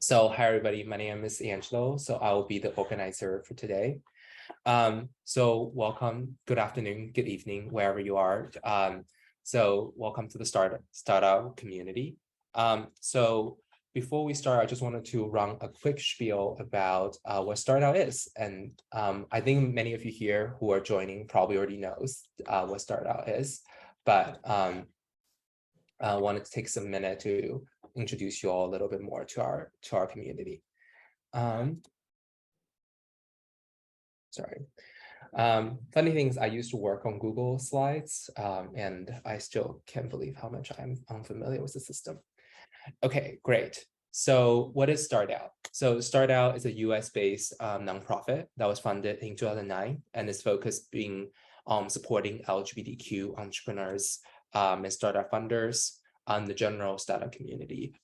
So hi everybody, my name is Angelo. So I will be the organizer for today. So welcome, good afternoon, good evening, wherever you are. So welcome to the StartOut community. So before we start, I just wanted to run a quick spiel about what StartOut is. And I think many of you here who are joining probably already knows what StartOut is, but I wanted to take some minute to introduce you all a little bit more to our community. Sorry. Funny things, I used to work on Google Slides, and I still can't believe how much I'm unfamiliar with the system. Okay, great. So what is StartOut? So StartOut is a US-based nonprofit that was funded in 2009 and is focused being supporting LGBTQ entrepreneurs and startup funders on the general startup community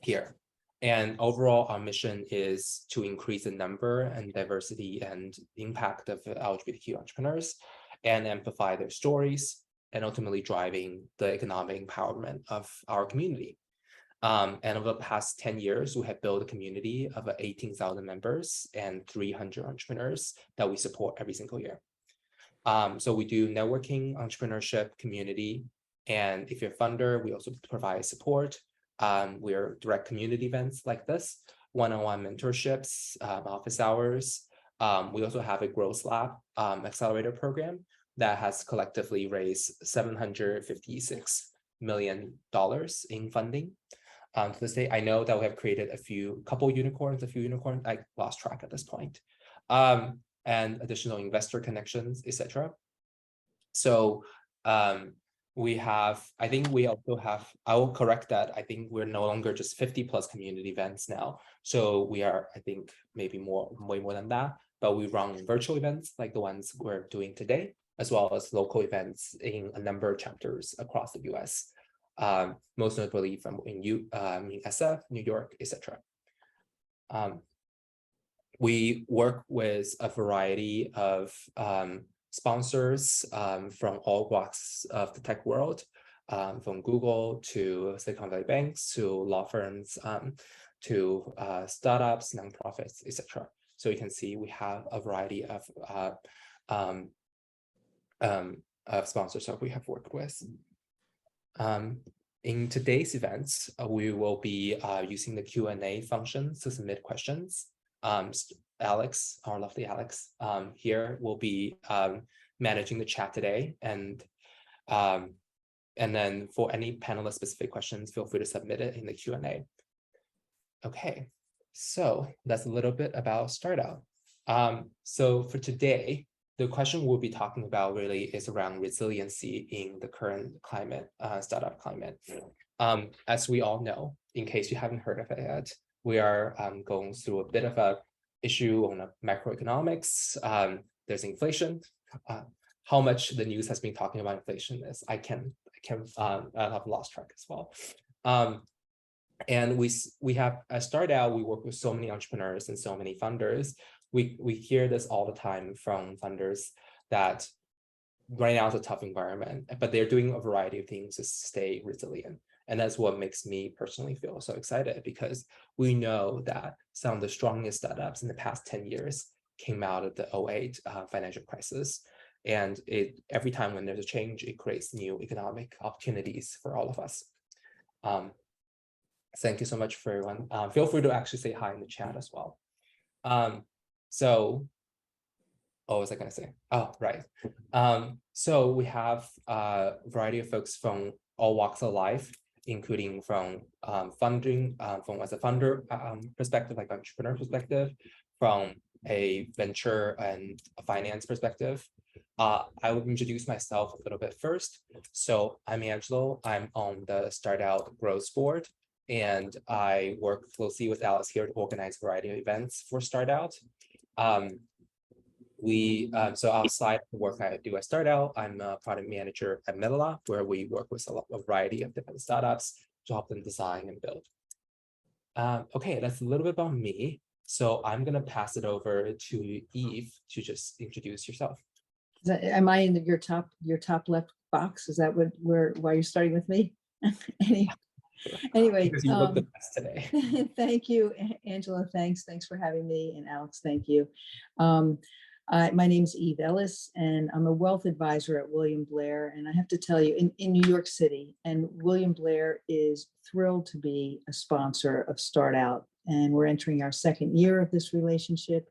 here. And overall, our mission is to increase the number and diversity and impact of LGBTQ entrepreneurs and amplify their stories and ultimately driving the economic empowerment of our community. And over the past 10 years, we have built a community of 18,000 members and 300 entrepreneurs that we support every single year. So we do networking, entrepreneurship, community, and if you're a funder, we also provide support. We're direct community events like this, one-on-one mentorships, office hours. We also have a Growth Lab accelerator program that has collectively raised $756 million in funding. To this day, I know that we have created a few unicorns, I lost track at this point, and additional investor connections, etc. So we have, I think we also have, I will correct that. I think we're no longer just 50 plus community events now. So we are, I think, maybe way more than that, but we run virtual events like the ones we're doing today, as well as local events in a number of chapters across the US, most notably in SF, New York, etc. We work with a variety of sponsors from all walks of the tech world, from Google to Silicon Valley banks to law firms to startups, nonprofits, etc. So you can see we have a variety of sponsors that we have worked with. In today's events, we will be using the Q&A function to submit questions. Alex, our lovely Alex, here will be managing the chat today, and then for any panelist specific questions, feel free to submit it in the Q&A. Okay, so that's a little bit about StartOut. So for today, the question we'll be talking about really is around resiliency in the current climate, startup climate. As we all know, in case you haven't heard of it yet, we are going through a bit of a issue on macroeconomics. There's inflation. How much the news has been talking about inflation is I've lost track as well. And we have StartOut. We work with so many entrepreneurs and so many funders. We hear this all the time from funders that right now is a tough environment, but they're doing a variety of things to stay resilient. And that's what makes me personally feel so excited, because we know that some of the strongest startups in the past 10 years came out of the 2008 financial crisis. And every time when there's a change, it creates new economic opportunities for all of us. Thank you so much for everyone. Feel free to actually say hi in the chat as well. So, what was I going to say? Oh, right. So we have a variety of folks from all walks of life, including from funding, from as a funder perspective, like entrepreneur perspective, from a venture and a finance perspective. I will introduce myself a little bit first. So I'm Angelo. I'm on the StartOut Growth Board, and I work closely with Ellis here to organize a variety of events for StartOut. So outside of the work I do at StartOut, I'm a product manager at Moderator, where we work with a variety of different startups to help them design and build. Okay, that's a little bit about me. So I'm going to pass it over to Eve to just introduce yourself. Am I in your top left box? Is that why you're starting with me? Anyway, Because you look the best today. thank you, Angela. Thanks for having me, and Alex, thank you. My name is Ellis, and I'm a wealth advisor at William Blair. And I have to tell you, in New York City, and William Blair is thrilled to be a sponsor of StartOut, and we're entering our second year of this relationship.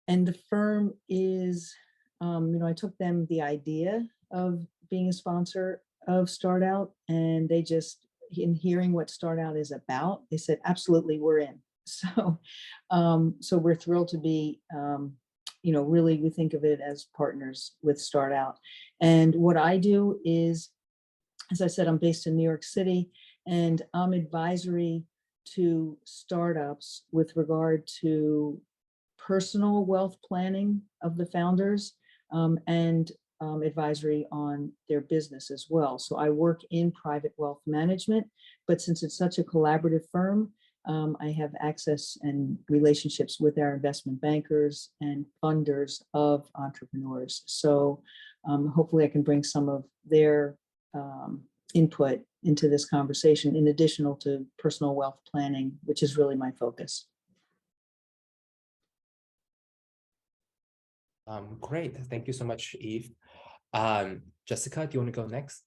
And the firm is, I took them the idea of being a sponsor of StartOut, and they just, in hearing what StartOut is about, they said, absolutely, we're in. So, so we're thrilled to be, really, we think of it as partners with StartOut. And what I do is, as I said, I'm based in New York City, and I'm advisory to startups with regard to personal wealth planning of the founders, and advisory on their business as well. So I work in private wealth management, but since it's such a collaborative firm, I have access and relationships with our investment bankers and funders of entrepreneurs. So hopefully I can bring some of their input into this conversation, in addition to personal wealth planning, which is really my focus. Great. Thank you so much, Eve. Jessica, do you want to go next?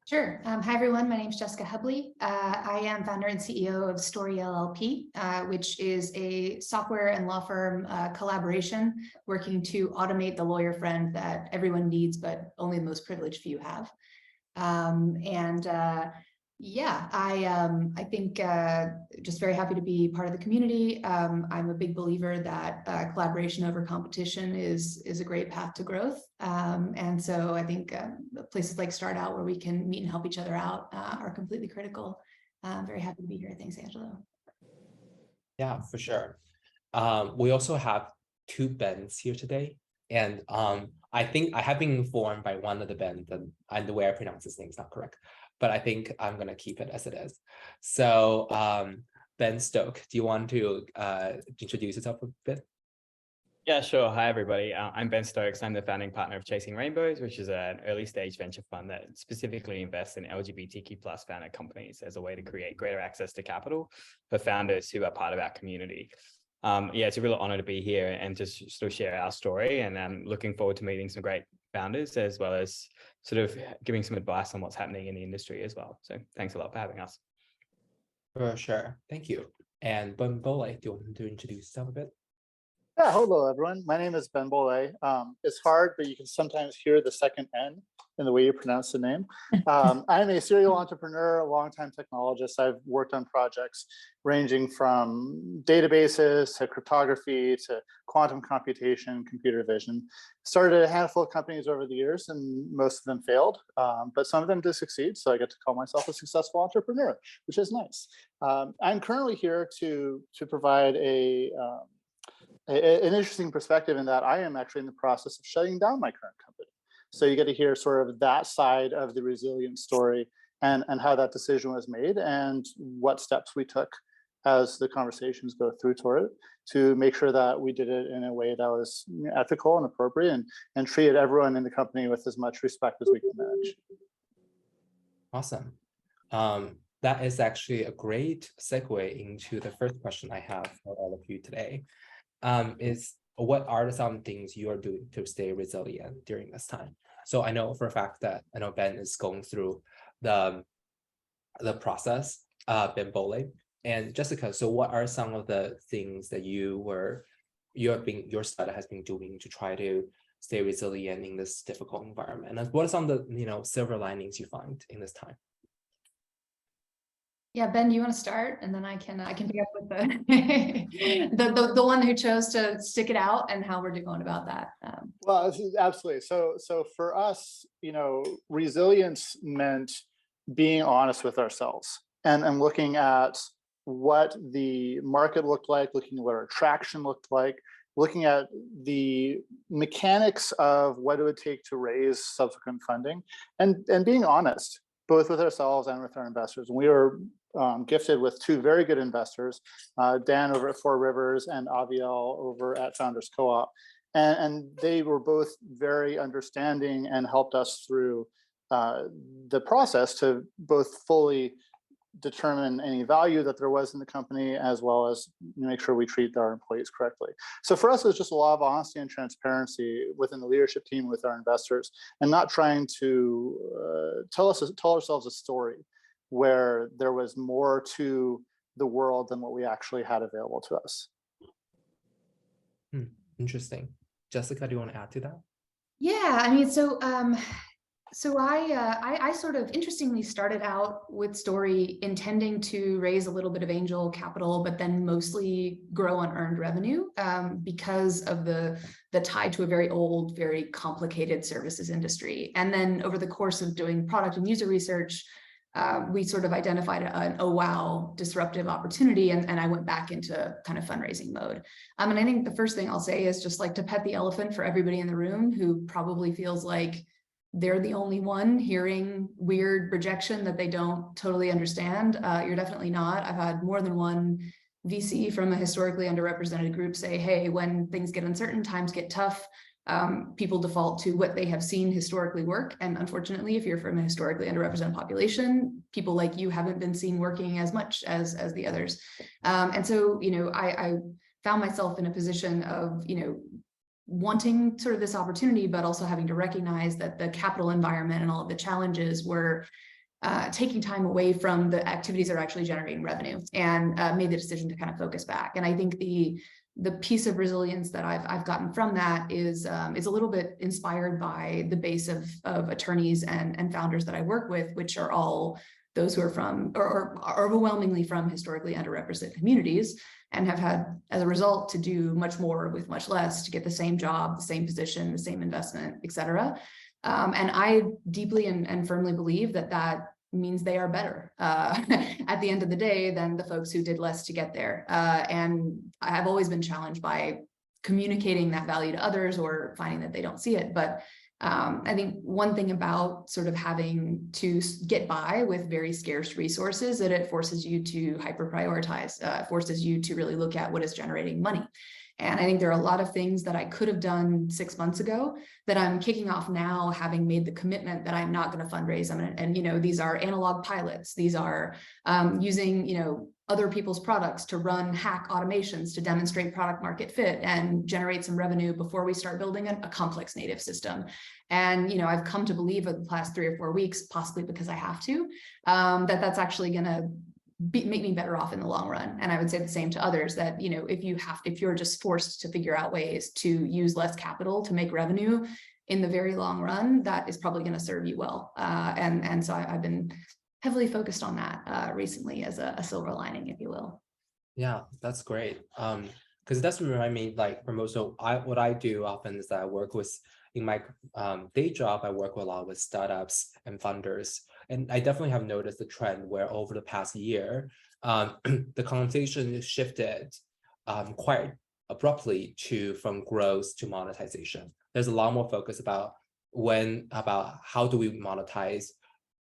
Sure. Hi, everyone. My name is Jessica Hubley. I am founder and CEO of Story LLP, which is a software and law firm collaboration working to automate the lawyer friend that everyone needs, but only the most privileged few have. Yeah, I think just very happy to be part of the community. I'm a big believer that collaboration over competition is a great path to growth. And so I think places like StartOut, where we can meet and help each other out, are completely critical. I'm very happy to be here. Thanks, Angelo. Yeah, for sure. We also have two Benns here today. And I think I have been informed by one of the Ben that the way I pronounce his name is not correct, but I think I'm going to keep it as it is. So Ben Stokes, do you want to introduce yourself a bit? Yeah, sure. Hi, everybody. I'm Ben Stokes. I'm the founding partner of Chasing Rainbows, which is an early stage venture fund that specifically invests in LGBTQ+ founded companies as a way to create greater access to capital for founders who are part of our community. Yeah, it's a real honor to be here and to sort of share our story, and I'm looking forward to meeting some great founders, as well as sort of giving some advice on what's happening in the industry as well. So thanks a lot for having us. For sure. Thank you. And Bollay, do you want to introduce yourself a bit? Yeah, hello everyone. My name is Ben Bollay. It's hard, but you can sometimes hear the second N in the way you pronounce the name. I'm a serial entrepreneur, a longtime technologist. I've worked on projects ranging from databases to cryptography to quantum computation, computer vision. Started a handful of companies over the years, and most of them failed, but some of them did succeed. So I get to call myself a successful entrepreneur, which is nice. I'm currently here to provide an interesting perspective, in that I am actually in the process of shutting down my current company. So you get to hear sort of that side of the resilience story, and how that decision was made, and what steps we took as the conversations go through toward it, to make sure that we did it in a way that was ethical and appropriate, and treated everyone in the company with as much respect as we can manage. Awesome. That is actually a great segue into the first question I have for all of you today. Is what are some things you are doing to stay resilient during this time? So I know for a fact that Ben is going through the process, Ben Bollay and Jessica. So what are some of the things that your startup has been doing to try to stay resilient in this difficult environment? And what are some of the silver linings you find in this time? Yeah, Ben, do you want to start, and then I can pick up with the one who chose to stick it out and how we're going about that. Well, absolutely. So for us, resilience meant being honest with ourselves, and looking at what the market looked like, looking at what our traction looked like, looking at the mechanics of what it would take to raise subsequent funding, and being honest, both with ourselves and with our investors. And we were gifted with two very good investors, Dan over at Four Rivers and Aviel over at Founders Co-op. And they were both very understanding and helped us through the process to both fully determine any value that there was in the company, as well as make sure we treat our employees correctly. So for us, it's just a lot of honesty and transparency within the leadership team with our investors, and not trying to tell ourselves a story where there was more to the world than what we actually had available to us. Interesting. Jessica, do you want to add to that? Yeah, I mean, so I sort of interestingly started out with Story intending to raise a little bit of angel capital, but then mostly grow on earned revenue because of the tie to a very old, very complicated services industry. And then over the course of doing product and user research, we sort of identified an oh wow disruptive opportunity, and I went back into kind of fundraising mode. And I think the first thing I'll say is just like to pet the elephant for everybody in the room who probably feels like they're the only one hearing weird rejection that they don't totally understand. You're definitely not. I've had more than one VC from a historically underrepresented group say, hey, when things get uncertain, times get tough, people default to what they have seen historically work. And unfortunately, if you're from a historically underrepresented population, people like you haven't been seen working as much as the others. And so, I found myself in a position of, wanting sort of this opportunity, but also having to recognize that the capital environment and all of the challenges were taking time away from the activities that are actually generating revenue, and made the decision to kind of focus back. And I think the piece of resilience that I've gotten from that is a little bit inspired by the base of attorneys and founders that I work with, which are all those who are from or are overwhelmingly from historically underrepresented communities, and have had, as a result, to do much more with much less to get the same job, the same position, the same investment, et cetera. And I deeply and firmly believe that means they are better at the end of the day than the folks who did less to get there. And I have always been challenged by communicating that value to others or finding that they don't see it. But I think one thing about sort of having to get by with very scarce resources, that it forces you to hyper prioritize, forces you to really look at what is generating money. And I think there are a lot of things that I could have done 6 months ago that I'm kicking off now, having made the commitment that I'm not going to fundraise. And these are analog pilots. These are using, other people's products to run hack automations to demonstrate product market fit and generate some revenue before we start building a complex native system. And, I've come to believe over the past 3 or 4 weeks, possibly because I have to, that's actually going to make me better off in the long run. And I would say the same to others, that, if you're just forced to figure out ways to use less capital to make revenue in the very long run, that is probably going to serve you well. And so I've been heavily focused on that recently as a silver lining, if you will. Yeah, that's great. Because it does remind me, like, what I do often is that I work with, in my day job, I work a lot with startups and funders. And I definitely have noticed the trend where over the past year, the conversation shifted quite abruptly from growth to monetization. There's a lot more focus about how do we monetize,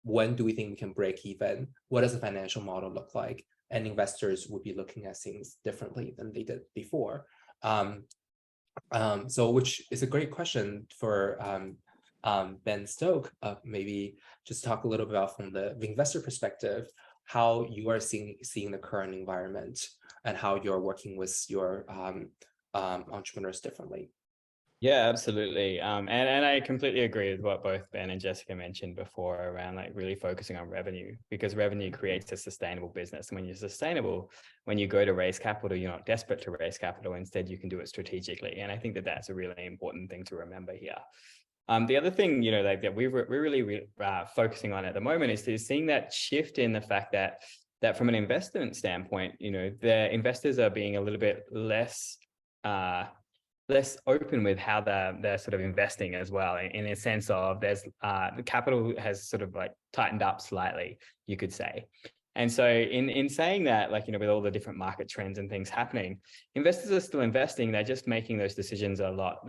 when do we think we can break even, what does the financial model look like, and investors would be looking at things differently than they did before. So which is a great question for Benn Stokes. Maybe just talk a little bit about, from the investor perspective, how you are seeing the current environment and how you're working with your entrepreneurs differently. Yeah, absolutely. And I completely agree with what both Ben and Jessica mentioned before around like really focusing on revenue, because revenue creates a sustainable business. And when you're sustainable, when you go to raise capital, you're not desperate to raise capital. Instead, you can do it strategically. And I think that that's a really important thing to remember here. The other thing, that we're really focusing on at the moment is seeing that shift in the fact that from an investment standpoint, the investors are being a little bit less open with how they're sort of investing as well, in a sense of the capital has sort of like tightened up slightly, you could say. And so in saying that, with all the different market trends and things happening, investors are still investing. They're just making those decisions a lot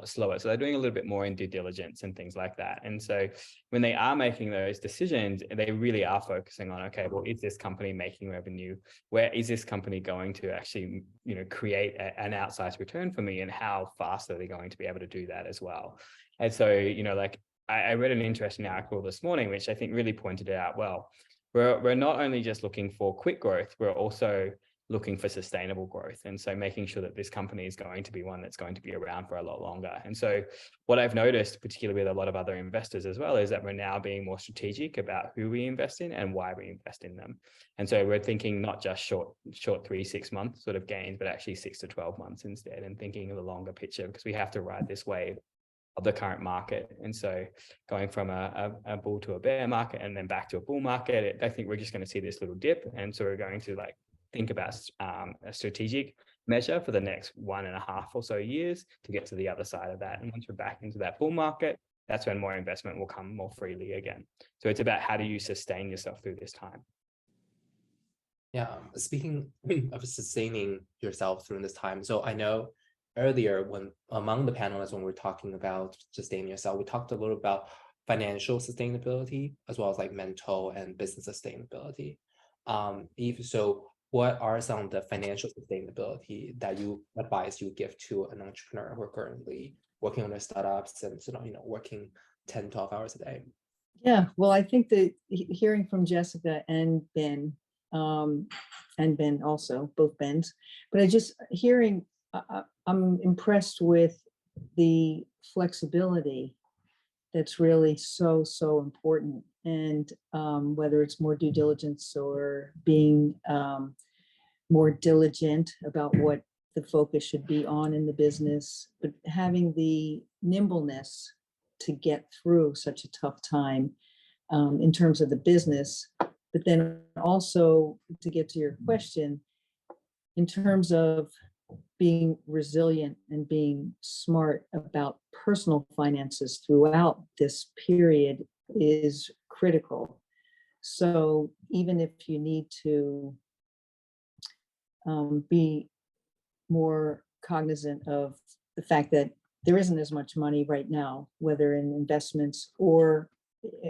slower. So they're doing a little bit more in due diligence and things like that. And so when they are making those decisions, they really are focusing on, okay, well, is this company making revenue? Where is this company going to actually, create an outsized return for me? And how fast are they going to be able to do that as well? And so, I read an interesting article this morning, which I think really pointed it out well. we're not only just looking for quick growth, we're also looking for sustainable growth. And so making sure that this company is going to be one that's going to be around for a lot longer. And so what I've noticed, particularly with a lot of other investors as well, is that we're now being more strategic about who we invest in and why we invest in them. And so we're thinking not just short 3-6 month sort of gains, but actually 6 to 12 months instead, and thinking of the longer picture, because we have to ride this wave of the current market. And so going from a bull to a bear market and then back to a bull market, I think we're just going to see this little dip. And so we're going to think about a strategic measure for the next 1.5 or so years to get to the other side of that. And once we're back into that bull market, that's when more investment will come more freely again. So it's about how do you sustain yourself through this time. Yeah, speaking of sustaining yourself through this time, so I know earlier when among the panelists, when we're talking about sustaining yourself, we talked a little about financial sustainability as well as mental and business sustainability. Eve, so what are some of the financial sustainability that you advise you give to an entrepreneur who are currently working on their startups and working 10-12 hours a day? Yeah, well, I think that hearing from Jessica and Ben also, both Benns, but I'm impressed with the flexibility that's really so important. And whether it's more due diligence or being more diligent about what the focus should be on in the business, but having the nimbleness to get through such a tough time in terms of the business, but then also to get to your question, in terms of being resilient and being smart about personal finances throughout this period is critical. So even if you need to be more cognizant of the fact that there isn't as much money right now, whether in investments or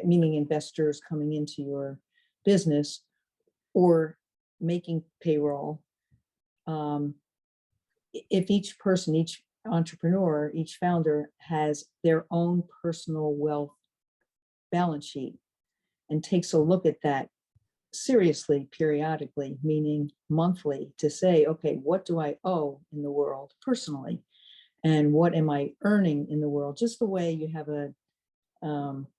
meaning investors coming into your business or making payroll, if each person, each entrepreneur, each founder has their own personal wealth balance sheet and takes a look at that seriously, periodically, meaning monthly, to say, okay, what do I owe in the world personally? And what am I earning in the world? Just the way you have a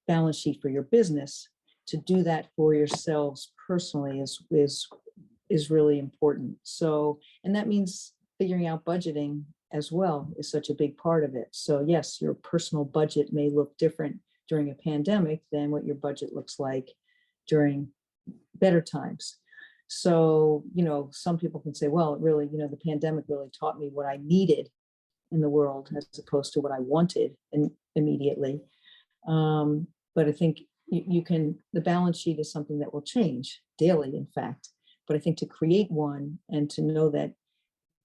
balance sheet for your business, to do that for yourselves personally is really important. So, and that means figuring out budgeting as well is such a big part of it. So yes, your personal budget may look different during a pandemic than what your budget looks like during better times. So, some people can say, well, really, the pandemic really taught me what I needed in the world as opposed to what I wanted immediately. But I think the balance sheet is something that will change daily, in fact. But I think to create one and to know that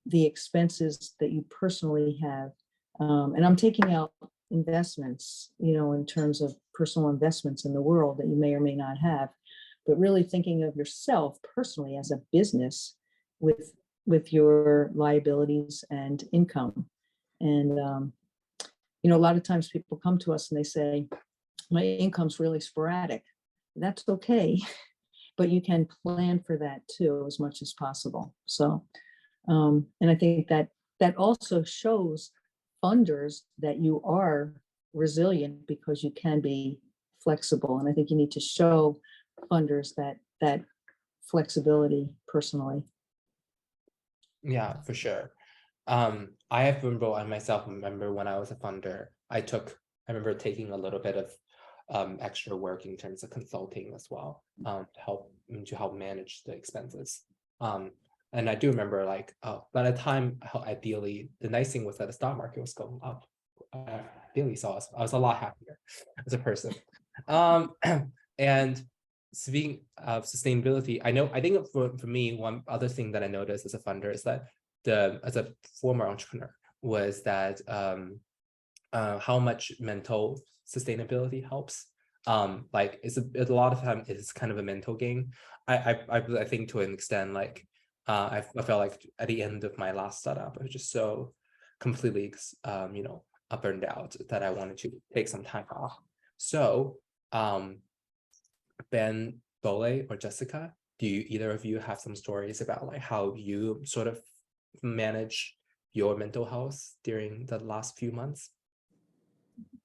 the expenses that you personally have, and I'm taking out investments, in terms of personal investments in the world that you may or may not have, but really thinking of yourself personally as a business with your liabilities and income. And, a lot of times people come to us and they say, my income's really sporadic. That's okay, but you can plan for that too, as much as possible. So, and I think that also shows funders that you are resilient because you can be flexible. And I think you need to show funders that flexibility personally. Yeah, for sure. I have remember, I myself remember when I was a funder, I remember taking a little bit of extra work in terms of consulting as well, to help manage the expenses. And I do remember by the time, ideally, the nice thing was that the stock market was going up. Ideally, so I was a lot happier as a person. And speaking of sustainability, I think for me, one other thing that I noticed as a funder is that as a former entrepreneur was that how much mental sustainability helps. It's a lot of time it's kind of a mental game. I think to an extent, I felt like at the end of my last startup, I was just so completely burned out that I wanted to take some time off. So Benn Bollay or Jessica, do you either of you have some stories about like how you sort of manage your mental health during the last few months?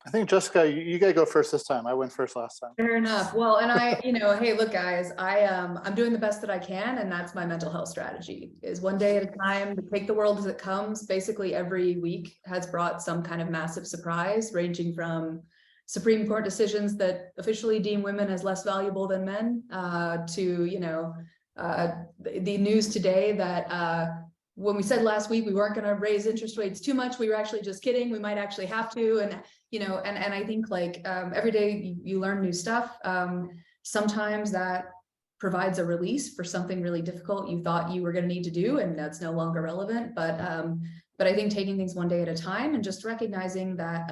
I think Jessica, you gotta go first this time. I went first last time. Fair enough. Well, and I, hey, look, guys, I'm doing the best that I can, and that's my mental health strategy, is one day at a time, to take the world as it comes. Basically, every week has brought some kind of massive surprise, ranging from Supreme Court decisions that officially deem women as less valuable than men, to the news today that when we said last week we weren't going to raise interest rates too much, we were actually just kidding. We might actually have to, and I think like every day you learn new stuff. Sometimes that provides a release for something really difficult you thought you were going to need to do, and that's no longer relevant. But I think taking things one day at a time, and just recognizing that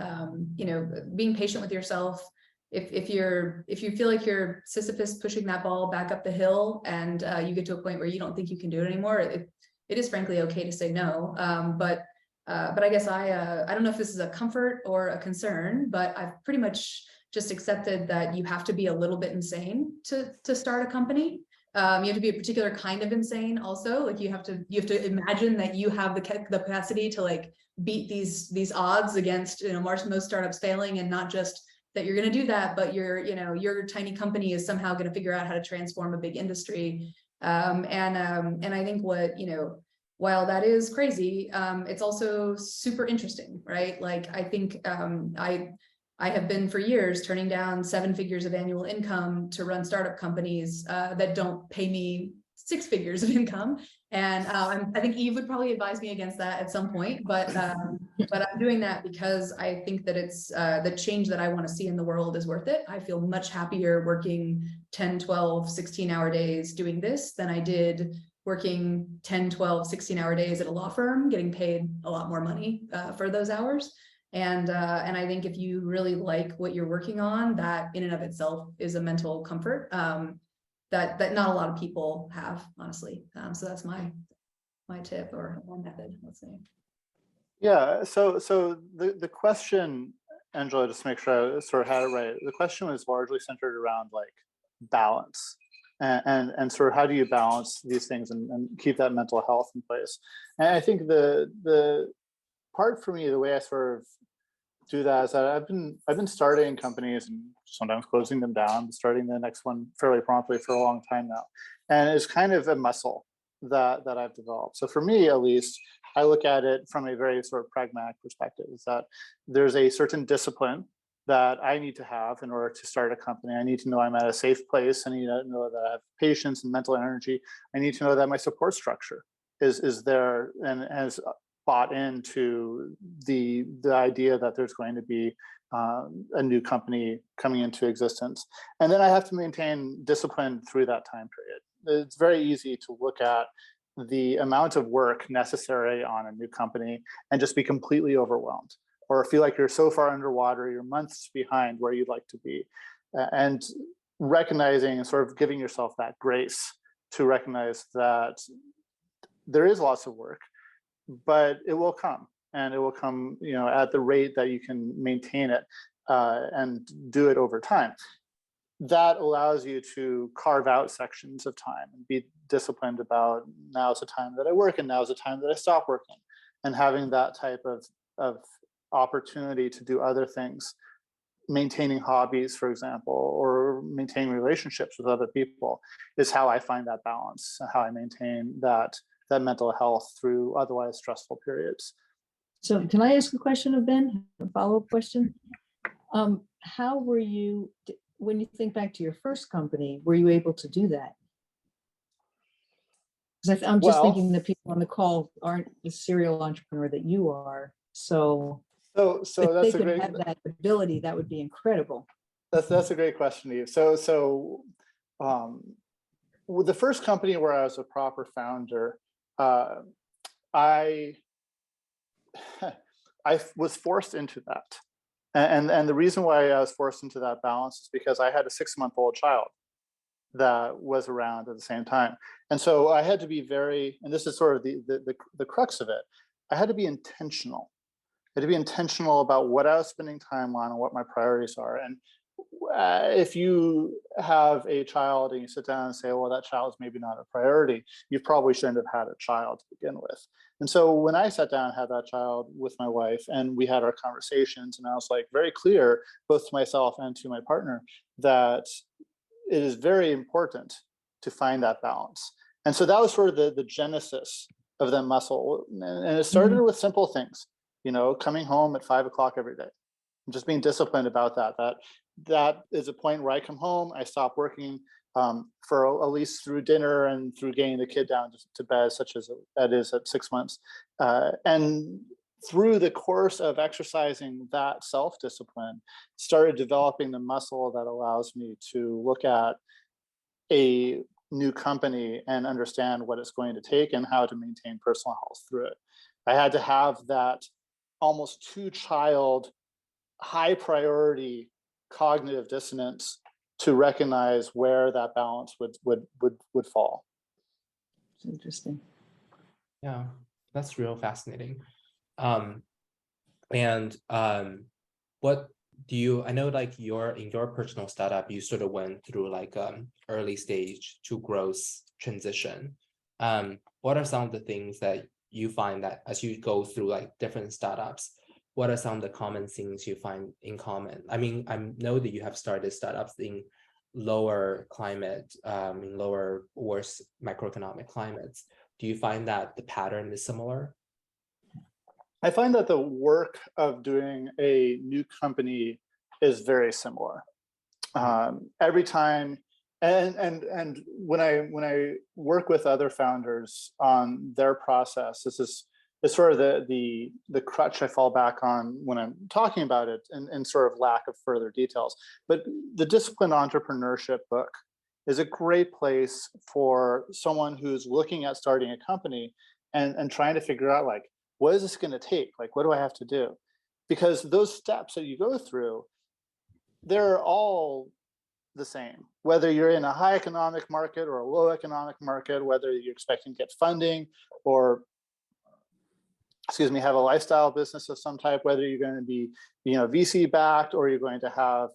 being patient with yourself. If you feel like you're Sisyphus pushing that ball back up the hill, and you get to a point where you don't think you can do it anymore, it is frankly okay to say no. But I guess I don't know if this is a comfort or a concern, but I've pretty much just accepted that you have to be a little bit insane to start a company. You have to be a particular kind of insane also. Like you have to imagine that you have the capacity to like beat these odds against most startups failing, and not just that you're going to do that, but your tiny company is somehow going to figure out how to transform a big industry. And I think while that is crazy, it's also super interesting, right? Like I think I have been for years turning down 7 figures of annual income to run startup companies that don't pay me 6 figures of income. And I think Eve would probably advise me against that at some point, but I'm doing that because I think that it's the change that I want to see in the world is worth it. I feel much happier working 10, 12, 16-hour days doing this than I did working 10, 12, 16-hour days at a law firm, getting paid a lot more money for those hours. And I think if you really like what you're working on, that in and of itself is a mental comfort that not a lot of people have, honestly. So that's my tip, or one method, let's say. Yeah. So the question, Angelo, just to make sure I sort of had it right, the question was largely centered around like balance and sort of how do you balance these things and keep that mental health in place. And I think the part for me, the way I sort of do that is that I've been starting companies and sometimes closing them down, starting the next one fairly promptly for a long time now. And it's kind of a muscle that I've developed. So for me, at least, I look at it from a very sort of pragmatic perspective, is that there's a certain discipline that I need to have in order to start a company. I need to know I'm at a safe place. I need to know that I have patience and mental energy. I need to know that my support structure is there and has bought into the idea that there's going to be a new company coming into existence. And then I have to maintain discipline through that time period. It's very easy to look at the amount of work necessary on a new company and just be completely overwhelmed, or feel like you're so far underwater, you're months behind where you'd like to be. And recognizing and sort of giving yourself that grace to recognize that there is lots of work, but it will come, and it will come, at the rate that you can maintain it and do it over time. That allows you to carve out sections of time and be disciplined about, now's the time that I work and now's the time that I stop working, and having that type of opportunity to do other things, maintaining hobbies, for example, or maintaining relationships with other people, is how I find that balance, how I maintain that mental health through otherwise stressful periods. So can I ask a question of Ben, a follow-up question? How were you, when you think back to your first company, were you able to do that? Because I'm just thinking that people on the call aren't the serial entrepreneur that you are. So if that's they could have that ability, that would be incredible. That's a great question, Eve. So with the first company where I was a proper founder, I was forced into that. And the reason why I was forced into that balance is because I had a 6-month-old child that was around at the same time. And so I had to be very, and this is sort of the crux of it, I had to be intentional. I had to be intentional about what I was spending time on and what my priorities are. And if you have a child and you sit down and say, well, that child's maybe not a priority, you probably shouldn't have had a child to begin with. And so when I sat down and had that child with my wife and we had our conversations, and I was like very clear, both to myself and to my partner, that it is very important to find that balance. And so that was sort of the genesis of that muscle. And it started with simple things, you know, coming home at 5 o'clock every day, just being disciplined about that. That is a point where I come home, I stop working for at least through dinner and through getting the kid down to bed, such as that is at 6 months. And through the course of exercising that self-discipline, started developing the muscle that allows me to look at a new company and understand what it's going to take and how to maintain personal health through it. I had to have that almost two-child, high priority cognitive dissonance to recognize where that balance would fall. It's interesting. Yeah, that's real fascinating. What do you, I know like in your personal startup, you sort of went through like early stage to growth transition. What are some of the things that you find that as you go through like different startups, what are some of the common things you find in common? I mean, I know that you have started startups in lower climate, in lower, worse macroeconomic climates. Do you find that the pattern is similar? I find that the work of doing a new company is very similar. Every time, and when I work with other founders on their process, it's sort of the crutch I fall back on when I'm talking about it, and sort of lack of further details. But the Disciplined Entrepreneurship book is a great place for someone who's looking at starting a company and trying to figure out, like, what is this going to take? Like, what do I have to do? Because those steps that you go through, they're all the same. Whether you're in a high economic market or a low economic market, whether you're expecting to get funding or, have a lifestyle business of some type, whether you're going to be, VC backed, or you're going to have,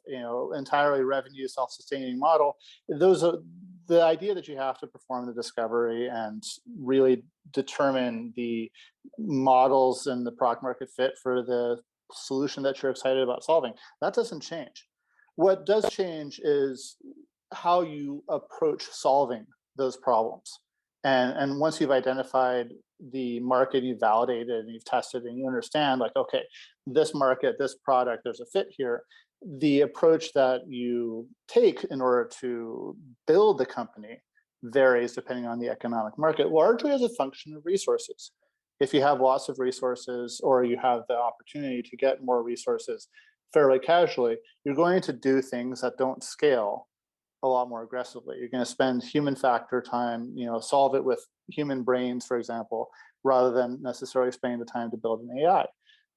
entirely revenue self-sustaining model. Those are the idea that you have to perform the discovery and really determine the models and the product market fit for the solution that you're excited about solving. That doesn't change. What does change is how you approach solving those problems. And once you've identified the market, you've validated and you've tested and you understand, like, okay, this market, this product, there's a fit here. The approach that you take in order to build the company varies depending on the economic market, largely as a function of resources. If you have lots of resources, or you have the opportunity to get more resources fairly casually, you're going to do things that don't scale a lot more aggressively. You're going to spend human factor time, solve it with human brains, for example, rather than necessarily spending the time to build an AI.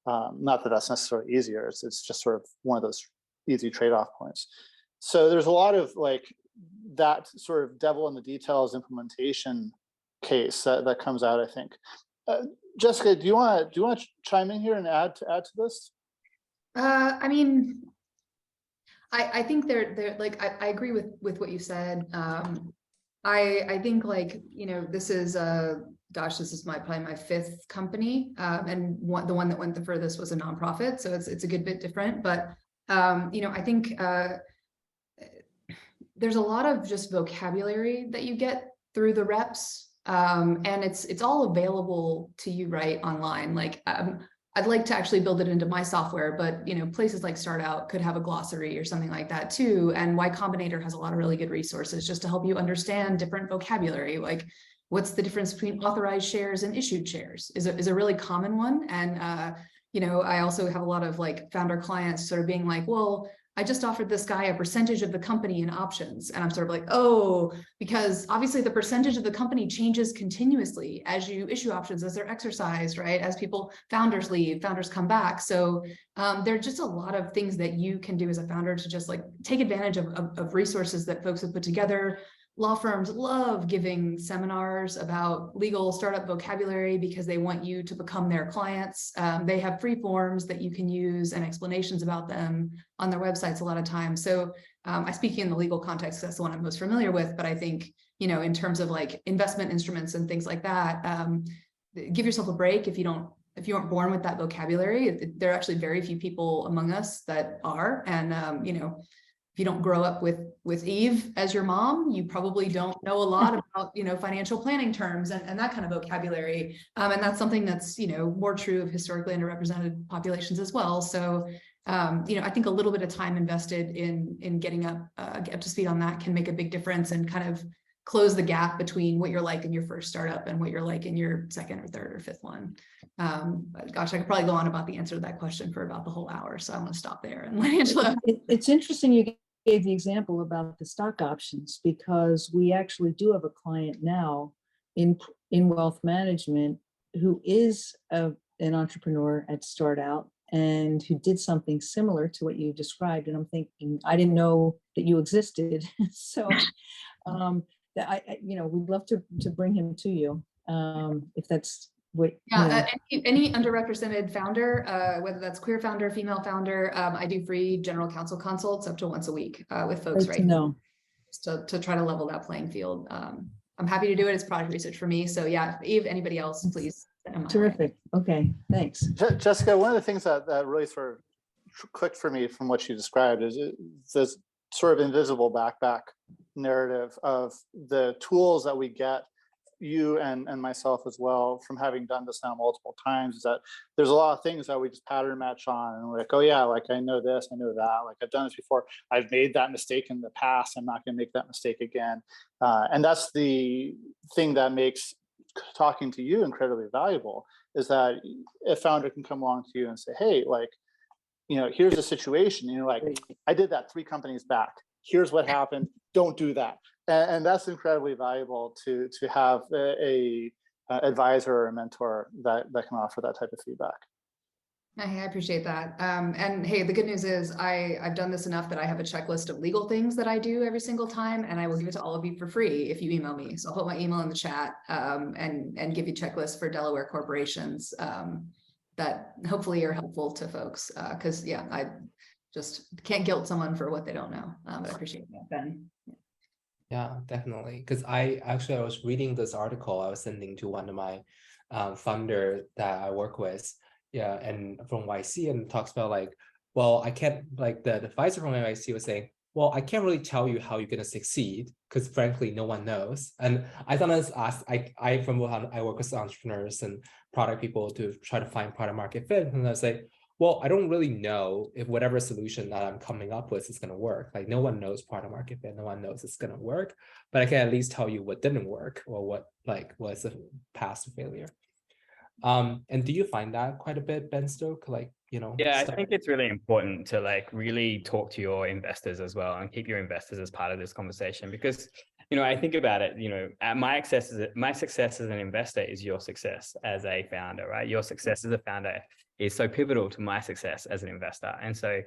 Not that that's necessarily easier. It's just sort of one of those easy trade-off points. So there's a lot of like that sort of devil in the details implementation case that comes out, I think. Jessica, do you want to chime in here and add to this? I mean, I think they're like, I agree with what you said. I think, like, this is this is probably my fifth company, and the one that went the furthest was a nonprofit, so it's a good bit different. But I think there's a lot of just vocabulary that you get through the reps, and it's all available to you right online. Like, I'd like to actually build it into my software, but places like StartOut could have a glossary or something like that too. And Y Combinator has a lot of really good resources just to help you understand different vocabulary. Like, what's the difference between authorized shares and issued shares is a really common one. And I also have a lot of like founder clients sort of being like, well, I just offered this guy a percentage of the company in options. And I'm sort of like, oh, because obviously the percentage of the company changes continuously as you issue options, as they're exercised, right? As founders leave, founders come back. So there are just a lot of things that you can do as a founder to just like take advantage of resources that folks have put together. Law firms love giving seminars about legal startup vocabulary because they want you to become their clients. They have free forms that you can use and explanations about them on their websites a lot of times. So I speak in the legal context, that's the one I'm most familiar with, but I think, you know, in terms of like investment instruments and things like that, give yourself a break if you aren't born with that vocabulary. There are actually very few people among us that are, and you know, if you don't grow up with Eve as your mom, you probably don't know a lot about, you know, financial planning terms and that kind of vocabulary. And that's something that's, you know, more true of historically underrepresented populations as well. So, you know, I think a little bit of time invested in getting up to speed on that can make a big difference and kind of close the gap between what you're like in your first startup and what you're like in your second or third or fifth one. But gosh, I could probably go on about the answer to that question for about the whole hour. So I'm going to stop there and let Angelo. It's interesting you gave the example about the stock options, because we actually do have a client now in wealth management who is an entrepreneur at StartOut and who did something similar to what you described. And I'm thinking, I didn't know that you existed. So that you know, we'd love to bring him to you if that's what. Yeah, any underrepresented founder, whether that's queer founder, female founder, I do free general counsel consults up to once a week with folks, right? No. To try to level that playing field. I'm happy to do it. It's product research for me. So yeah, Eve, anybody else, please. Terrific. Okay, thanks. Jessica, one of the things that really sort of clicked for me from what you described is this sort of invisible backpack narrative of the tools that we get, you and myself as well, from having done this now multiple times, is that there's a lot of things that we just pattern match on, and we're like, oh yeah, like I know this, I know that, like I've done this before, I've made that mistake in the past, I'm not going to make that mistake again. And that's the thing that makes talking to you incredibly valuable, is that a founder can come along to you and say, hey, like, you know, here's the situation, you know, like I did that 3 companies back, here's what happened, don't do that. And that's incredibly valuable to have a advisor or a mentor that can offer that type of feedback. I appreciate that. And hey, the good news is I've done this enough that I have a checklist of legal things that I do every single time, and I will give it to all of you for free if you email me. So I'll put my email in the chat and give you checklists for Delaware corporations that hopefully are helpful to folks. Because yeah, I just can't guilt someone for what they don't know. But I appreciate that, Ben. Yeah, definitely. Because I was reading this article I was sending to one of my funder that I work with. Yeah, and from YC, and talks about like, well, I can't, like the advisor from YC was saying, well, I can't really tell you how you're gonna succeed because frankly, no one knows. And I sometimes ask, I work with entrepreneurs and product people to try to find product market fit, and I say, well, I don't really know if whatever solution that I'm coming up with is going to work. Like no one knows product market fit, no one knows it's going to work, but I can at least tell you what didn't work or what like was a past failure. And do you find that quite a bit, Ben Stokes? Like, you know? Yeah, I think it's really important to like really talk to your investors as well and keep your investors as part of this conversation, because, you know, I think about it, you know, my success as an investor is your success as a founder, right? Your success as a founder is so pivotal to my success as an investor. And so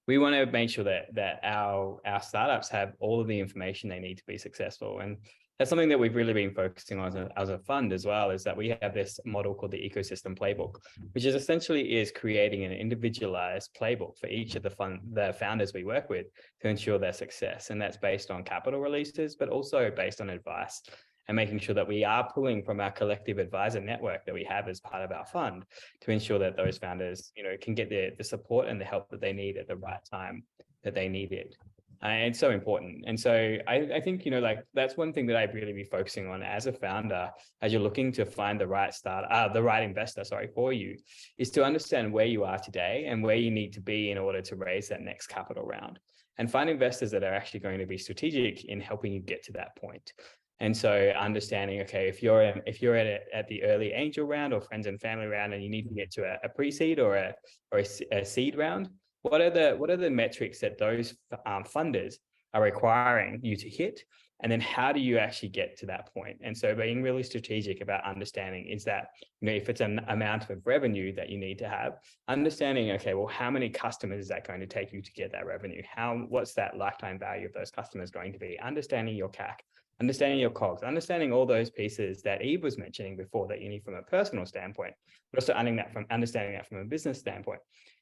we want to make sure that our startups have all of the information they need to be successful. And that's something that we've really been focusing on as a fund as well, is that we have this model called the ecosystem playbook, which is essentially creating an individualized playbook for each of the founders we work with to ensure their success. And that's based on capital releases, but also based on advice, and making sure that we are pulling from our collective advisor network that we have as part of our fund to ensure that those founders, you know, can get the support and the help that they need at the right time that they need it. And it's so important. And so I think, you know, like that's one thing that I'd really be focusing on as a founder, as you're looking to find the right investor, for you, is to understand where you are today and where you need to be in order to raise that next capital round, and find investors that are actually going to be strategic in helping you get to that point. And so understanding, okay, if you're at the early angel round or friends and family round, and you need to get to a pre-seed or a seed round, what are the metrics that those funders are requiring you to hit? And then how do you actually get to that point? And so being really strategic about understanding is that, you know, if it's an amount of revenue that you need to have, understanding, okay, well, how many customers is that going to take you to get that revenue? What's that lifetime value of those customers going to be? Understanding your CAC, understanding your cogs, understanding all those pieces that Eve was mentioning before that you need from a personal standpoint, but also understanding that from a business standpoint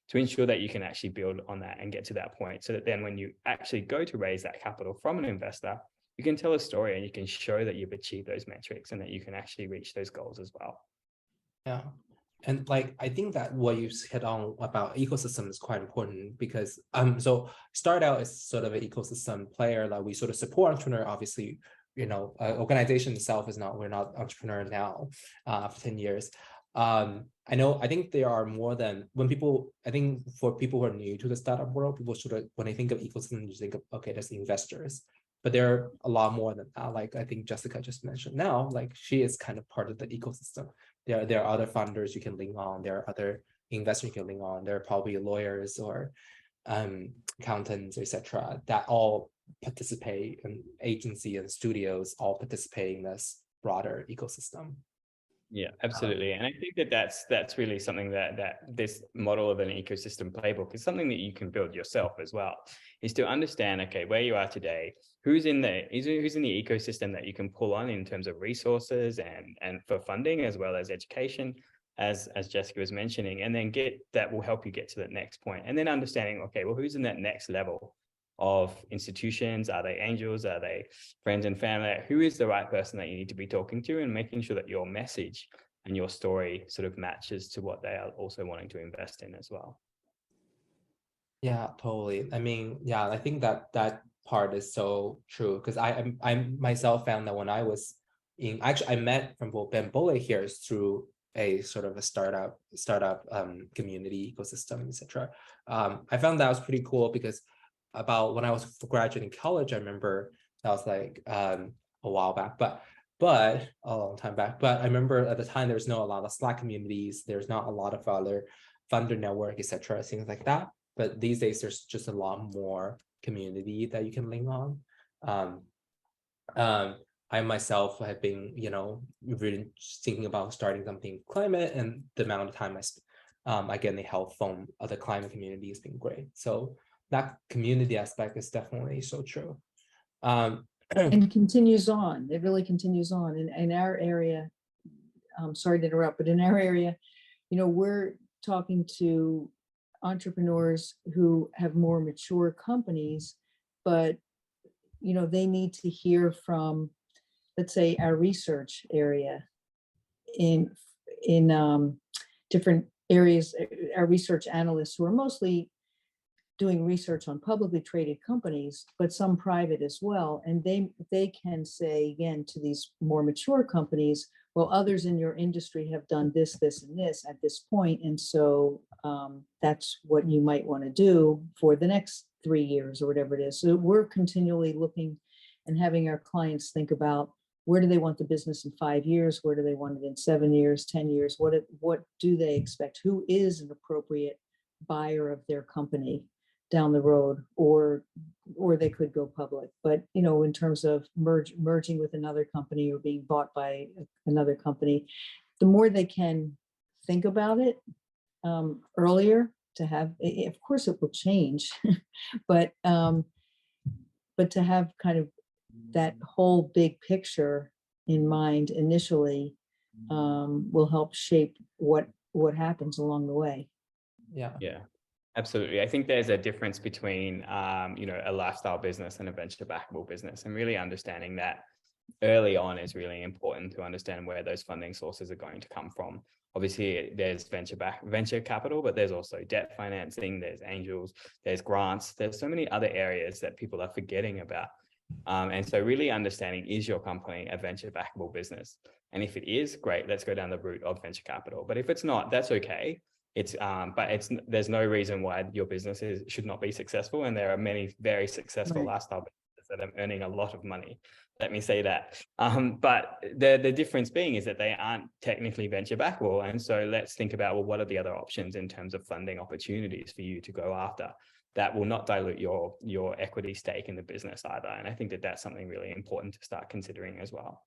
to ensure that you can actually build on that and get to that point, so that then when you actually go to raise that capital from an investor, you can tell a story and you can show that you've achieved those metrics and that you can actually reach those goals as well. Yeah. And like, I think that what you hit on about ecosystem is quite important, because so StartOut is sort of an ecosystem player. Like, we sort of support entrepreneur. Obviously, you know, organization itself is not, we're not entrepreneur now after 10 years. I think there are more than, when people, I think for people who are new to the startup world, people sort of, when they think of ecosystem, you think of, okay, there's investors, but there are a lot more than that. Like, I think Jessica just mentioned now, like, she is kind of part of the ecosystem. There are other funders you can link on. There are other investors you can link on. There are probably lawyers or accountants, etc., that all participate, and agency and studios all participate in this broader ecosystem. Yeah, absolutely. And I think that that's really something that this model of an ecosystem playbook is something that you can build yourself as well, is to understand, okay, where you are today, who's in the ecosystem that you can pull on in terms of resources and for funding, as well as education, as Jessica was mentioning, and then that will help you get to that next point. And then understanding, okay, well, who's in that next level of institutions? Are they angels? Are they friends and family? Who is the right person that you need to be talking to, and making sure that your message and your story sort of matches to what they are also wanting to invest in as well. Yeah, totally. I mean, yeah, I think that part is so true, because I myself found that when I was in, actually I met from both Benn Bollay here through a sort of a startup community ecosystem, etc. I found that was pretty cool, because about when I was graduating college, I remember that was like a while back, but a long time back. But I remember at the time there was not a lot of Slack communities. There's not a lot of other funder network, etc., things like that. But these days there's just a lot more community that you can link on. I myself have been, you know, really thinking about starting something climate, and the amount of time I get any help from other climate community has been great. So that community aspect is definitely so true. And it continues on. It really continues on in our area. Sorry to interrupt, but in our area, you know, we're talking to entrepreneurs who have more mature companies, but you know, they need to hear from, let's say, our research area in different areas, our research analysts who are mostly doing research on publicly traded companies, but some private as well. And they can say, again, to these more mature companies, well, others in your industry have done this, this, and this at this point. And so that's what you might want to do for the next 3 years or whatever it is. So we're continually looking and having our clients think about, where do they want the business in 5 years? Where do they want it in 7 years, 10 years? What do they expect? Who is an appropriate buyer of their company down the road, or they could go public? But you know, in terms of merging with another company or being bought by another company, the more they can think about it earlier, to have, of course it will change, but to have kind of that whole big picture in mind initially will help shape what happens along the way. Yeah, absolutely. I think there's a difference between you know, a lifestyle business and a venture backable business, and really understanding that early on is really important to understand where those funding sources are going to come from. Obviously, there's venture capital, but there's also debt financing, there's angels, there's grants, there's so many other areas that people are forgetting about. And so really understanding, is your company a venture backable business? And if it is, great, let's go down the route of venture capital. But if it's not, that's okay. There's no reason why your business should not be successful. And there are many very successful lifestyle businesses that are earning a lot of money. Let me say that. But the difference being is that they aren't technically venture backable. And so let's think about, well, what are the other options in terms of funding opportunities for you to go after that will not dilute your equity stake in the business either? And I think that that's something really important to start considering as well.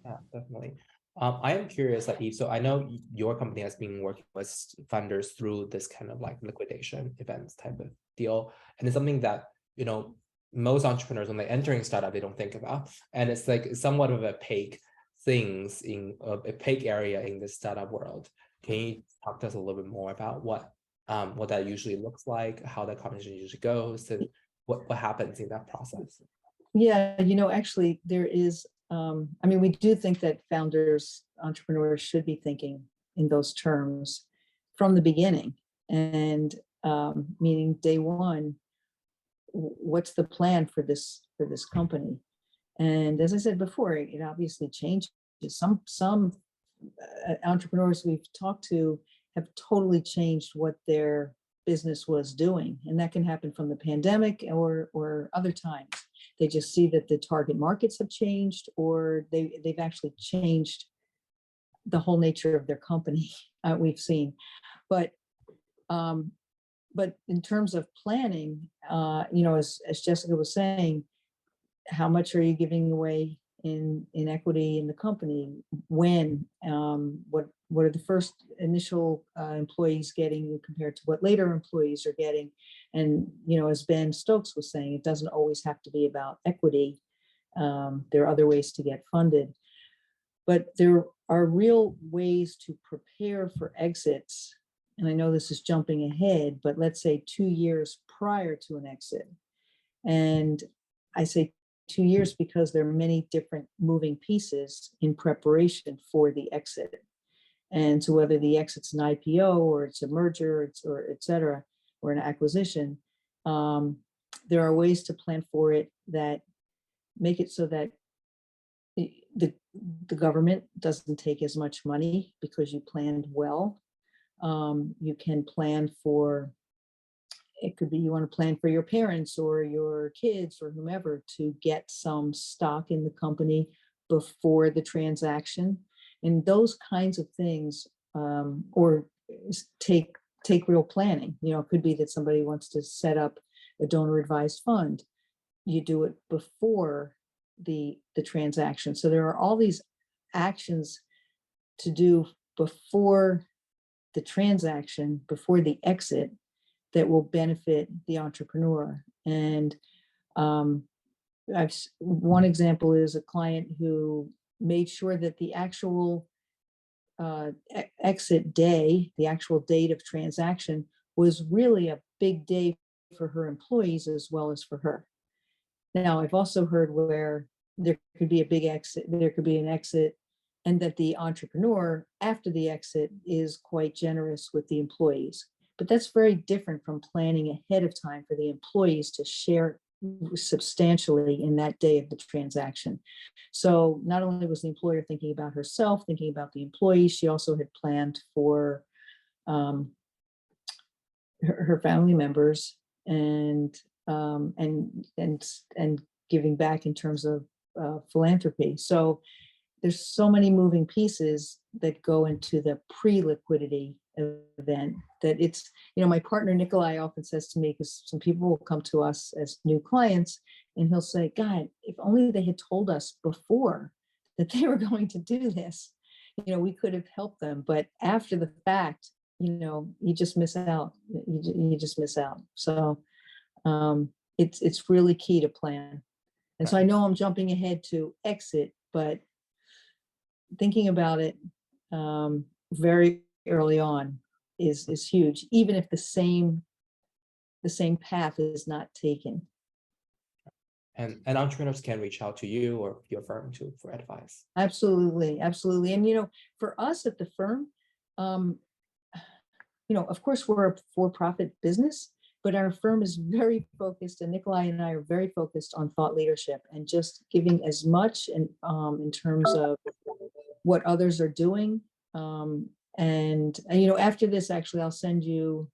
Yeah, definitely. I am curious, like Eve, so I know your company has been working with funders through this kind of like liquidation events type of deal. And it's something that, you know, most entrepreneurs, when they're entering startup, they don't think about. And it's like somewhat of opaque things in opaque area in the startup world. Can you talk to us a little bit more about what that usually looks like, how that conversation usually goes, and what happens in that process? Yeah, actually there is, I mean, we do think that founders, entrepreneurs should be thinking in those terms from the beginning, and meaning day one, what's the plan for this company? And as I said before, it obviously changes. Some entrepreneurs we've talked to have totally changed what their business was doing, and that can happen from the pandemic or other times. They just see that the target markets have changed, or they've actually changed the whole nature of their company. We've seen, but in terms of planning, as Jessica was saying, how much are you giving away in equity in the company? When? What are the first initial employees getting compared to what later employees are getting? And as Ben Stokes was saying, it doesn't always have to be about equity. There are other ways to get funded, but there are real ways to prepare for exits. And I know this is jumping ahead, but let's say 2 years prior to an exit. And I say 2 years because there are many different moving pieces in preparation for the exit. And so whether the exit's an IPO or it's a merger, or et cetera, or an acquisition, there are ways to plan for it that make it so that the government doesn't take as much money because you planned well. You can plan for, it could be you want to plan for your parents or your kids or whomever to get some stock in the company before the transaction. And those kinds of things, or take real planning. It could be that somebody wants to set up a donor advised fund. You do it before the transaction. So there are all these actions to do before the transaction, before the exit, that will benefit the entrepreneur. And one example is a client who made sure that the actual exit day, the actual date of transaction, was really a big day for her employees as well as for her. Now, I've also heard where there could be a big exit, there could be an exit, and that the entrepreneur after the exit is quite generous with the employees. But that's very different from planning ahead of time for the employees to share substantially in that day of the transaction. So not only was the employer thinking about herself, thinking about the employees, she also had planned for her family members and giving back in terms of philanthropy. So there's so many moving pieces that go into the pre-liquidity event that it's, my partner Nikolai often says to me, because some people will come to us as new clients and he'll say, God, if only they had told us before that they were going to do this, we could have helped them. But after the fact, you just miss out. You just miss out. So it's really key to plan. And so I know I'm jumping ahead to exit, but thinking about it very early on is huge, even if the same path is not taken. And entrepreneurs can reach out to you or your firm for advice. Absolutely. And for us at the firm, of course we're a for-profit business, but our firm is very focused, and Nikolai and I are very focused on thought leadership and just giving as much in terms of what others are doing. And after this, actually, I'll send you,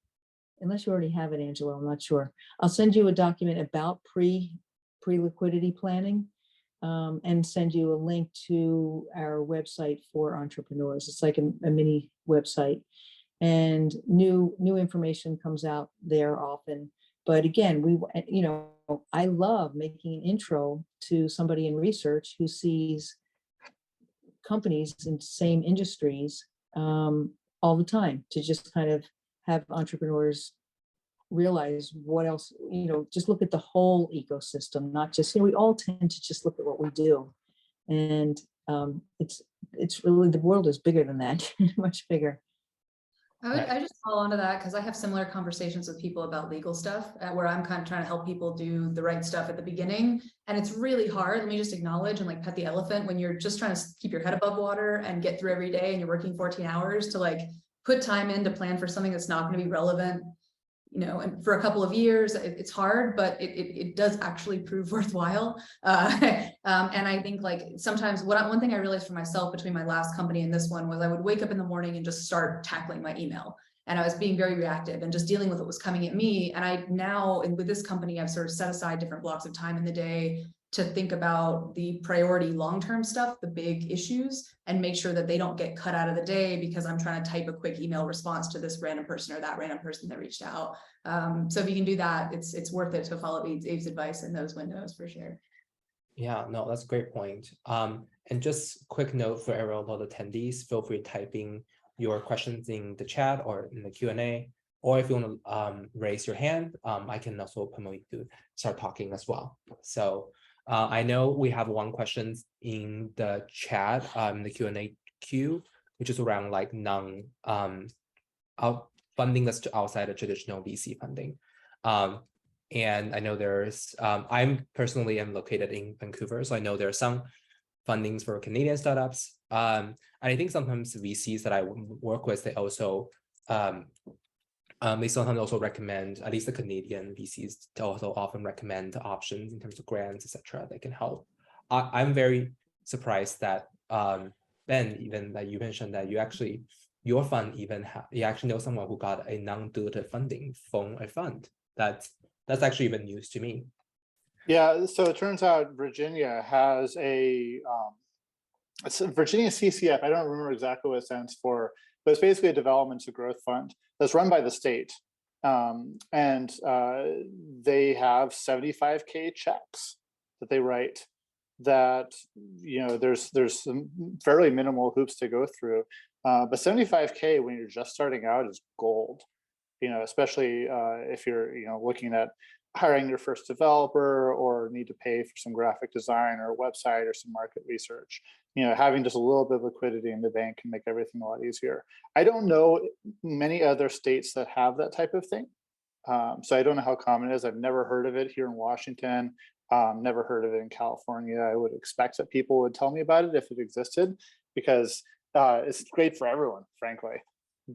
unless you already have it, Angelo, I'm not sure. I'll send you a document about pre-liquidity planning and send you a link to our website for entrepreneurs. It's like a mini website, and new information comes out there often. But again, I love making an intro to somebody in research who sees companies in same industries all the time, to just kind of have entrepreneurs realize what else, just look at the whole ecosystem, not just, we all tend to just look at what we do. And it's really, the world is bigger than that, much bigger. I just follow on to that because I have similar conversations with people about legal stuff where I'm kind of trying to help people do the right stuff at the beginning. And it's really hard. Let me just acknowledge and like pet the elephant when you're just trying to keep your head above water and get through every day and you're working 14 hours to like put time in to plan for something that's not going to be relevant, and for a couple of years. It's hard, but it does actually prove worthwhile. And I think like sometimes one thing I realized for myself between my last company and this one was I would wake up in the morning and just start tackling my email. And I was being very reactive and just dealing with what was coming at me. And I now, and with this company, I've sort of set aside different blocks of time in the day to think about the priority long-term stuff, the big issues, and make sure that they don't get cut out of the day because I'm trying to type a quick email response to this random person or that random person that reached out. So if you can do that, it's worth it to follow Abe's advice in those windows for sure. Yeah, no, that's a great point. And just quick note for everyone, all the attendees, feel free typing your questions in the chat or in the Q&A, or if you want to raise your hand, I can also promote you to start talking as well. So I know we have one question in the chat, the Q&A queue, which is around like funding that's outside of traditional VC funding. And I know there's, I'm personally am located in Vancouver, so I know there are some fundings for Canadian startups. And I think sometimes VCs that I work with, they also, they sometimes also recommend, at least the Canadian VCs also often recommend options in terms of grants, etc. that can help. I'm very surprised that Ben, even that you mentioned that you actually, your fund even, you actually know someone who got a non-dilutive funding from a fund. That's actually even news to me. Yeah, so it turns out Virginia has a, it's a Virginia CCF, I don't remember exactly what it stands for, but it's basically a development to growth fund that's run by the state. And they have 75K checks that they write that, there's some fairly minimal hoops to go through. But 75K when you're just starting out is gold, especially if you're, looking at hiring your first developer or need to pay for some graphic design or a website or some market research. Having just a little bit of liquidity in the bank can make everything a lot easier. I don't know many other states that have that type of thing. So I don't know how common it is. I've never heard of it here in Washington, never heard of it in California. I would expect that people would tell me about it if it existed, because it's great for everyone, frankly.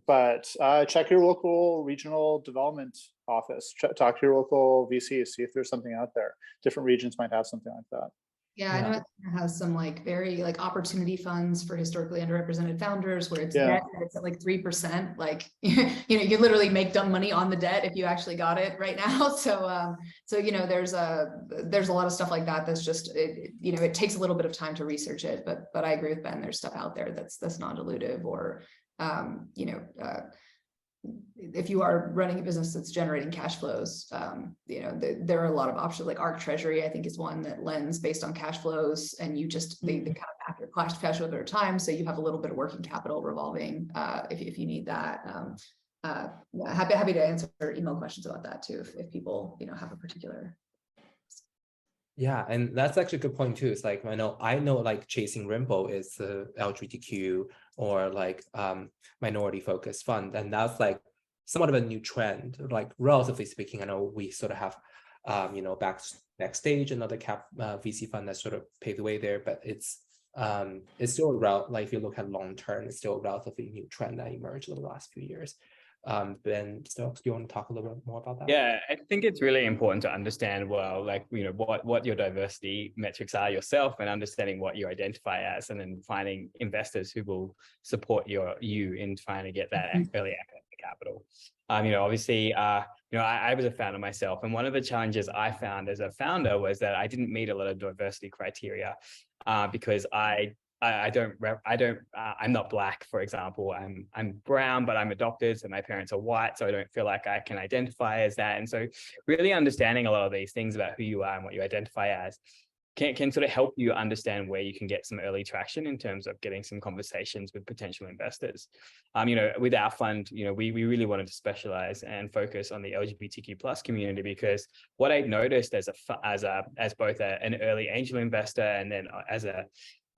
But check your local regional development office, talk to your local VCs, see if there's something out there. Different regions might have something like that. Yeah, I know it has some like very like opportunity funds for historically underrepresented founders where it's debt and it's at like 3%. Like, you literally make dumb money on the debt if you actually got it right now. So, there's a lot of stuff like that. That's just, it takes a little bit of time to research it, but I agree with Ben, there's stuff out there that's non-dilutive or, if you are running a business that's generating cash flows, there are a lot of options. Like ARC Treasury, I think, is one that lends based on cash flows, and you just they kind of back your cash flow over time, so you have a little bit of working capital revolving if you need that. Happy to answer email questions about that too if people have a particular. Yeah, and that's actually a good point too. It's like I know like Chasing Rainbow is the LGBTQ or like minority focused fund, and that's like somewhat of a new trend. Like relatively speaking, I know we sort of have Backstage, another VC fund that sort of paved the way there, but it's still like if you look at long term, it's still a relatively new trend that emerged over the last few years. Ben, Stokes, do you want to talk a little bit more about that? Yeah, I think it's really important to understand, well, like, what your diversity metrics are yourself and understanding what you identify as, and then finding investors who will support you in trying to get that early access to capital. Obviously, I was a founder myself, and one of the challenges I found as a founder was that I didn't meet a lot of diversity criteria because I'm not Black, for example. I'm brown, but I'm adopted, so my parents are white, so I don't feel like I can identify as that. And so really understanding a lot of these things about who you are and what you identify as can sort of help you understand where you can get some early traction in terms of getting some conversations with potential investors. You know, with our fund, you know, we really wanted to specialize and focus on the LGBTQ plus community, because what I noticed as both an early angel investor and then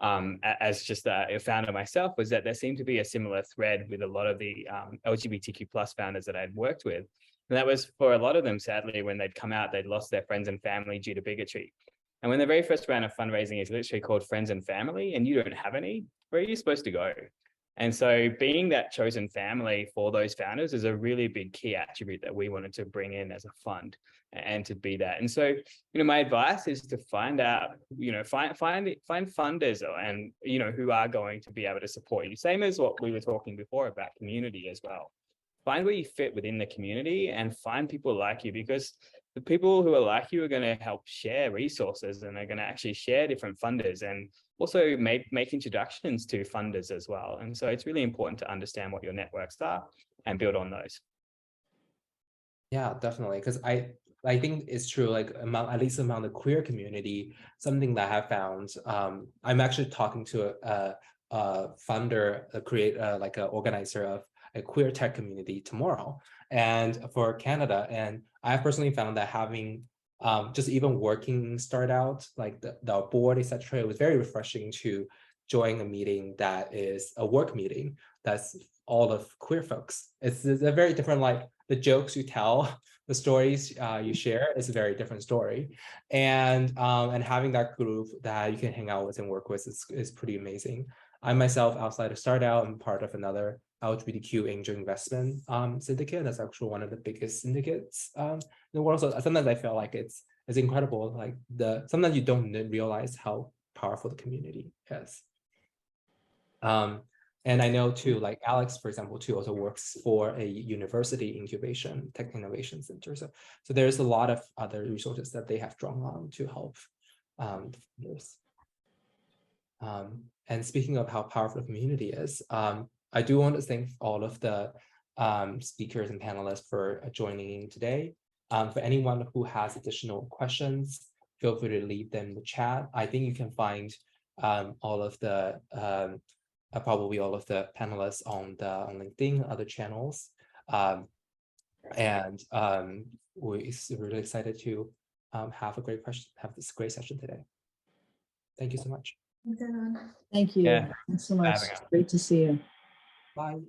as just a founder myself, was that there seemed to be a similar thread with a lot of the LGBTQ plus founders that I'd worked with. And that was, for a lot of them, sadly, when they'd come out, they'd lost their friends and family due to bigotry. And when the very first round of fundraising is literally called Friends and Family, and you don't have any, where are you supposed to go? And so being that chosen family for those founders is a really big key attribute that we wanted to bring in as a fund, and to be that. And so, you know, my advice is to find out, you know, find funders and, you know, who are going to be able to support you. Same as what we were talking before about community as well. Find where you fit within the community and find people like you, because the people who are like you are going to help share resources, and are going to actually share different funders, and also make introductions to funders as well. And so it's really important to understand what your networks are and build on those. Yeah, definitely. Because I think it's true, like at least among the queer community, something that I have found, I'm actually talking to a funder, like an organizer of a queer tech community tomorrow, and for Canada. And I've personally found that having just even working StartOut, like the board, etc., it was very refreshing to join a meeting that is a work meeting that's all of queer folks. It's a very different, like the jokes you tell, the stories you share is a very different story. And having that group that you can hang out with and work with is pretty amazing. I myself, outside of StartOut, I'm part of another LGBTQ angel investment syndicate. That's actually one of the biggest syndicates in the world. So sometimes I feel like it's incredible. Like sometimes you don't realize how powerful the community is. And I know too, like Alex, for example, too, also works for a university incubation tech innovation center. So there's a lot of other resources that they have drawn on to help funders. And speaking of how powerful the community is, I do want to thank all of the speakers and panelists for joining in today. For anyone who has additional questions, feel free to leave them in the chat. I think you can find all of the probably all of the panelists on LinkedIn, other channels, and we're really excited to have this great session today. Thank you so much. Thank you. Yeah. Thanks so much. Having us. Great to see you. Bye.